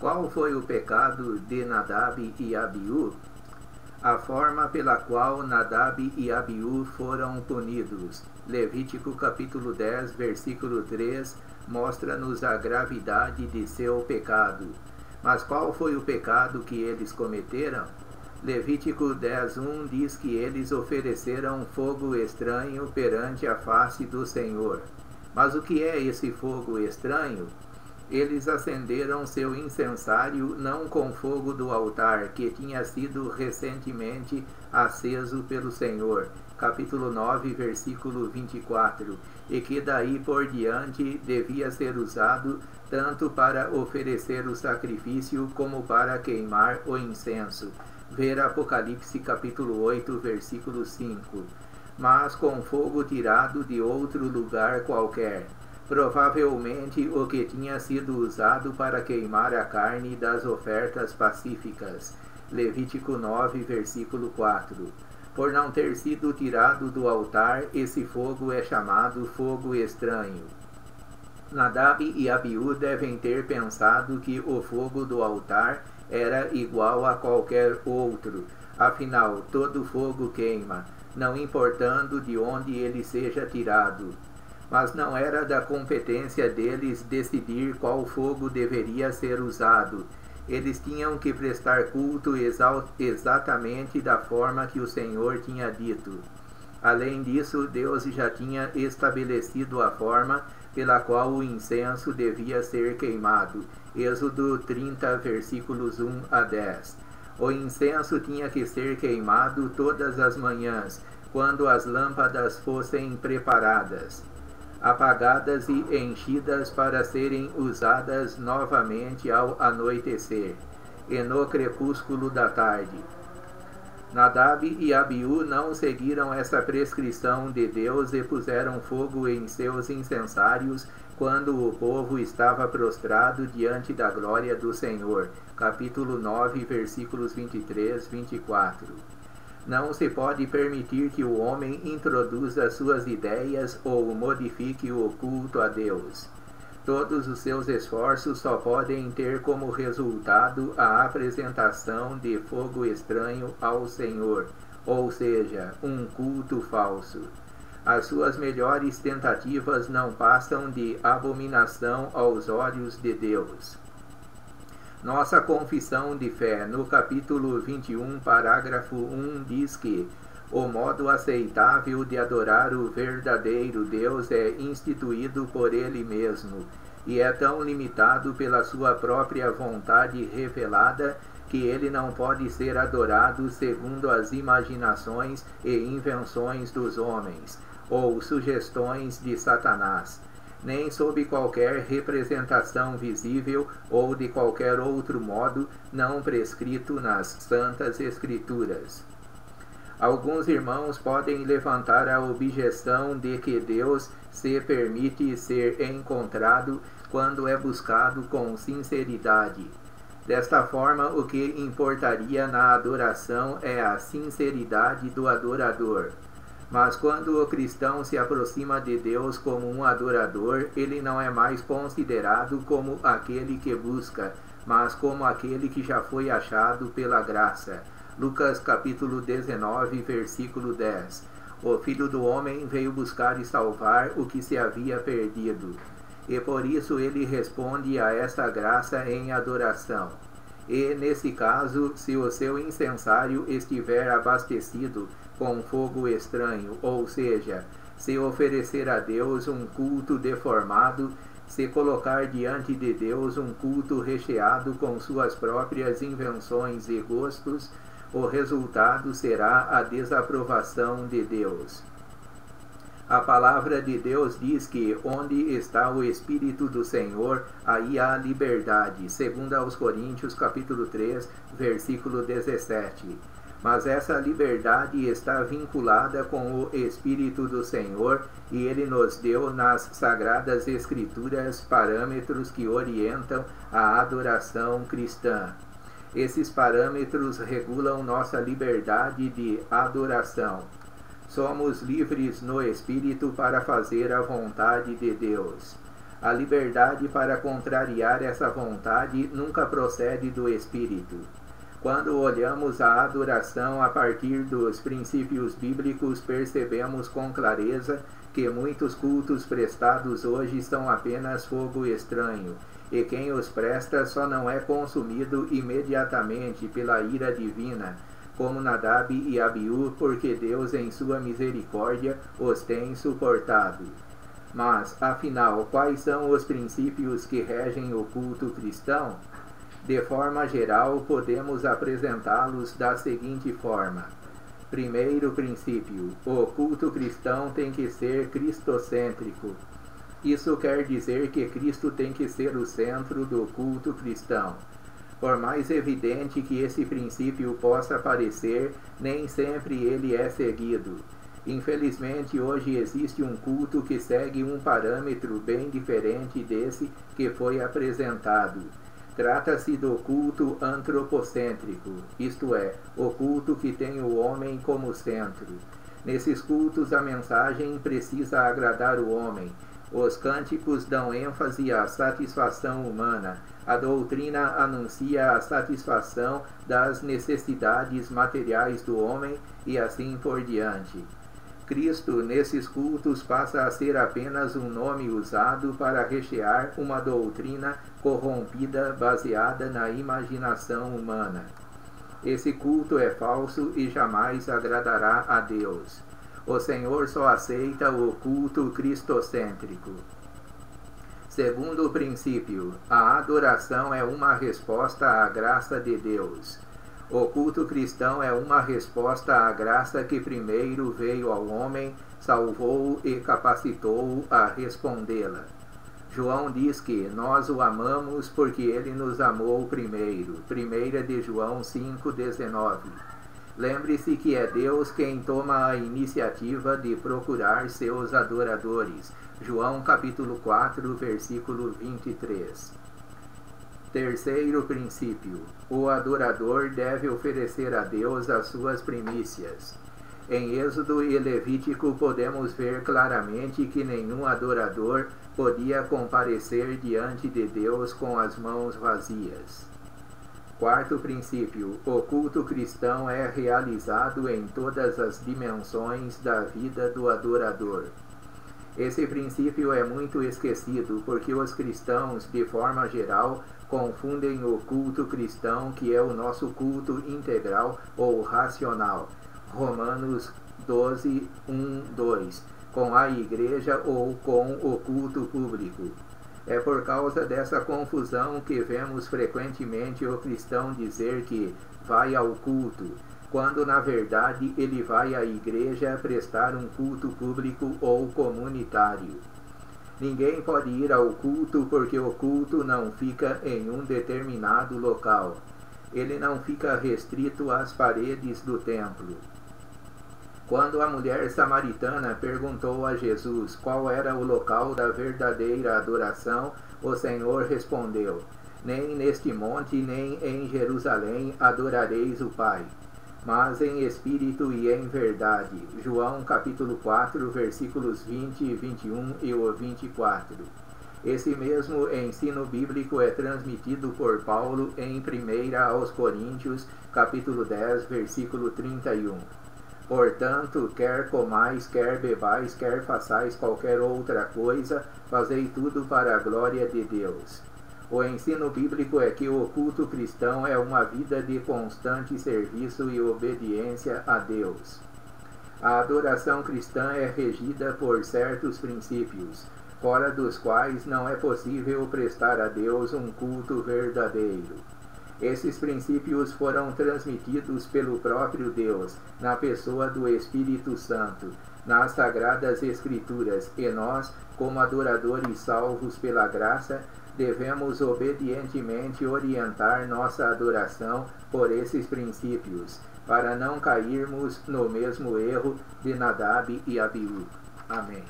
Qual foi o pecado de Nadab e Abiú? A forma pela qual Nadab e Abiú foram punidos. Levítico capítulo 10, versículo 3, mostra-nos a gravidade de seu pecado. Mas qual foi o pecado que eles cometeram? Levítico 10:1 diz que eles ofereceram fogo estranho perante a face do Senhor. Mas o que é esse fogo estranho? Eles acenderam seu incensário não com fogo do altar, que tinha sido recentemente aceso pelo Senhor, capítulo 9, versículo 24, e que daí por diante devia ser usado tanto para oferecer o sacrifício como para queimar o incenso. Ver Apocalipse capítulo 8, versículo 5. Mas com fogo tirado de outro lugar qualquer, provavelmente o que tinha sido usado para queimar a carne das ofertas pacíficas. Levítico 9, versículo 4. Por não ter sido tirado do altar, esse fogo é chamado fogo estranho. Nadab e Abiú devem ter pensado que o fogo do altar era igual a qualquer outro. Afinal, todo fogo queima, não importando de onde ele seja tirado. Mas não era da competência deles decidir qual fogo deveria ser usado. Eles tinham que prestar culto exatamente da forma que o Senhor tinha dito. Além disso, Deus já tinha estabelecido a forma pela qual o incenso devia ser queimado. Êxodo 30, versículos 1 a 10. O incenso tinha que ser queimado todas as manhãs, quando as lâmpadas fossem preparadas, apagadas e enchidas para serem usadas novamente ao anoitecer, e no crepúsculo da tarde. Nadab e Abiú não seguiram essa prescrição de Deus e puseram fogo em seus incensários quando o povo estava prostrado diante da glória do Senhor. Capítulo 9, versículos 23, 24. Não se pode permitir que o homem introduza suas ideias ou modifique o culto a Deus. Todos os seus esforços só podem ter como resultado a apresentação de fogo estranho ao Senhor, ou seja, um culto falso. As suas melhores tentativas não passam de abominação aos olhos de Deus. Nossa confissão de fé, no capítulo 21, parágrafo 1, diz que o modo aceitável de adorar o verdadeiro Deus é instituído por Ele mesmo, e é tão limitado pela sua própria vontade revelada que ele não pode ser adorado segundo as imaginações e invenções dos homens, ou sugestões de Satanás, nem sob qualquer representação visível ou de qualquer outro modo não prescrito nas Santas Escrituras. Alguns irmãos podem levantar a objeção de que Deus se permite ser encontrado quando é buscado com sinceridade. Desta forma, o que importaria na adoração é a sinceridade do adorador. Mas quando o cristão se aproxima de Deus como um adorador, ele não é mais considerado como aquele que busca, mas como aquele que já foi achado pela graça. Lucas capítulo 19, versículo 10. O Filho do Homem veio buscar e salvar o que se havia perdido. E por isso ele responde a esta graça em adoração. E, nesse caso, se o seu incensário estiver abastecido com fogo estranho, ou seja, se oferecer a Deus um culto deformado, se colocar diante de Deus um culto recheado com suas próprias invenções e gostos, o resultado será a desaprovação de Deus. A palavra de Deus diz que onde está o Espírito do Senhor, aí há liberdade, segundo aos Coríntios capítulo 3, versículo 17. Mas essa liberdade está vinculada com o Espírito do Senhor, e Ele nos deu nas Sagradas Escrituras parâmetros que orientam a adoração cristã. Esses parâmetros regulam nossa liberdade de adoração. Somos livres no Espírito para fazer a vontade de Deus. A liberdade para contrariar essa vontade nunca procede do espírito. Quando olhamos a adoração a partir dos princípios bíblicos, percebemos com clareza que muitos cultos prestados hoje são apenas fogo estranho, e quem os presta só não é consumido imediatamente pela ira divina, como Nadab e Abiú, porque Deus em sua misericórdia os tem suportado. Mas, afinal, quais são os princípios que regem o culto cristão? De forma geral, podemos apresentá-los da seguinte forma. Primeiro princípio: o culto cristão tem que ser cristocêntrico. Isso quer dizer que Cristo tem que ser o centro do culto cristão. Por mais evidente que esse princípio possa parecer, nem sempre ele é seguido. Infelizmente, hoje existe um culto que segue um parâmetro bem diferente desse que foi apresentado. Trata-se do culto antropocêntrico, isto é, o culto que tem o homem como centro. Nesses cultos, a mensagem precisa agradar o homem. Os cânticos dão ênfase à satisfação humana. A doutrina anuncia a satisfação das necessidades materiais do homem e assim por diante. Cristo, nesses cultos, passa a ser apenas um nome usado para rechear uma doutrina corrompida baseada na imaginação humana. Esse culto é falso e jamais agradará a Deus. O Senhor só aceita o culto cristocêntrico. Segundo princípio, a adoração é uma resposta à graça de Deus. O culto cristão é uma resposta à graça que primeiro veio ao homem, salvou-o e capacitou-o a respondê-la. João diz que nós o amamos porque ele nos amou primeiro. 1 de João 5,19. Lembre-se que é Deus quem toma a iniciativa de procurar seus adoradores. João capítulo 4, versículo 23. Terceiro princípio: o adorador deve oferecer a Deus as suas primícias. Em Êxodo e Levítico podemos ver claramente que nenhum adorador podia comparecer diante de Deus com as mãos vazias. Quarto princípio: o culto cristão é realizado em todas as dimensões da vida do adorador. Esse princípio é muito esquecido porque os cristãos, de forma geral, confundem o culto cristão, que é o nosso culto integral ou racional, Romanos 12, 1, 2, com a igreja ou com o culto público. É por causa dessa confusão que vemos frequentemente o cristão dizer que vai ao culto, quando na verdade ele vai à igreja prestar um culto público ou comunitário. Ninguém pode ir ao culto porque o culto não fica em um determinado local. Ele não fica restrito às paredes do templo. Quando a mulher samaritana perguntou a Jesus qual era o local da verdadeira adoração, o Senhor respondeu: nem neste monte nem em Jerusalém adorareis o Pai, mas em espírito e em verdade. João capítulo 4, versículos 20, 21 e o 24. Esse mesmo ensino bíblico é transmitido por Paulo em 1 aos Coríntios, capítulo 10, versículo 31. Portanto, quer comais, quer bebais, quer façais qualquer outra coisa, fazei tudo para a glória de Deus. O ensino bíblico é que o culto cristão é uma vida de constante serviço e obediência a Deus. A adoração cristã é regida por certos princípios, fora dos quais não é possível prestar a Deus um culto verdadeiro. Esses princípios foram transmitidos pelo próprio Deus, na pessoa do Espírito Santo, nas Sagradas Escrituras, e nós, como adoradores salvos pela graça, devemos obedientemente orientar nossa adoração por esses princípios, para não cairmos no mesmo erro de Nadab e Abiú. Amém.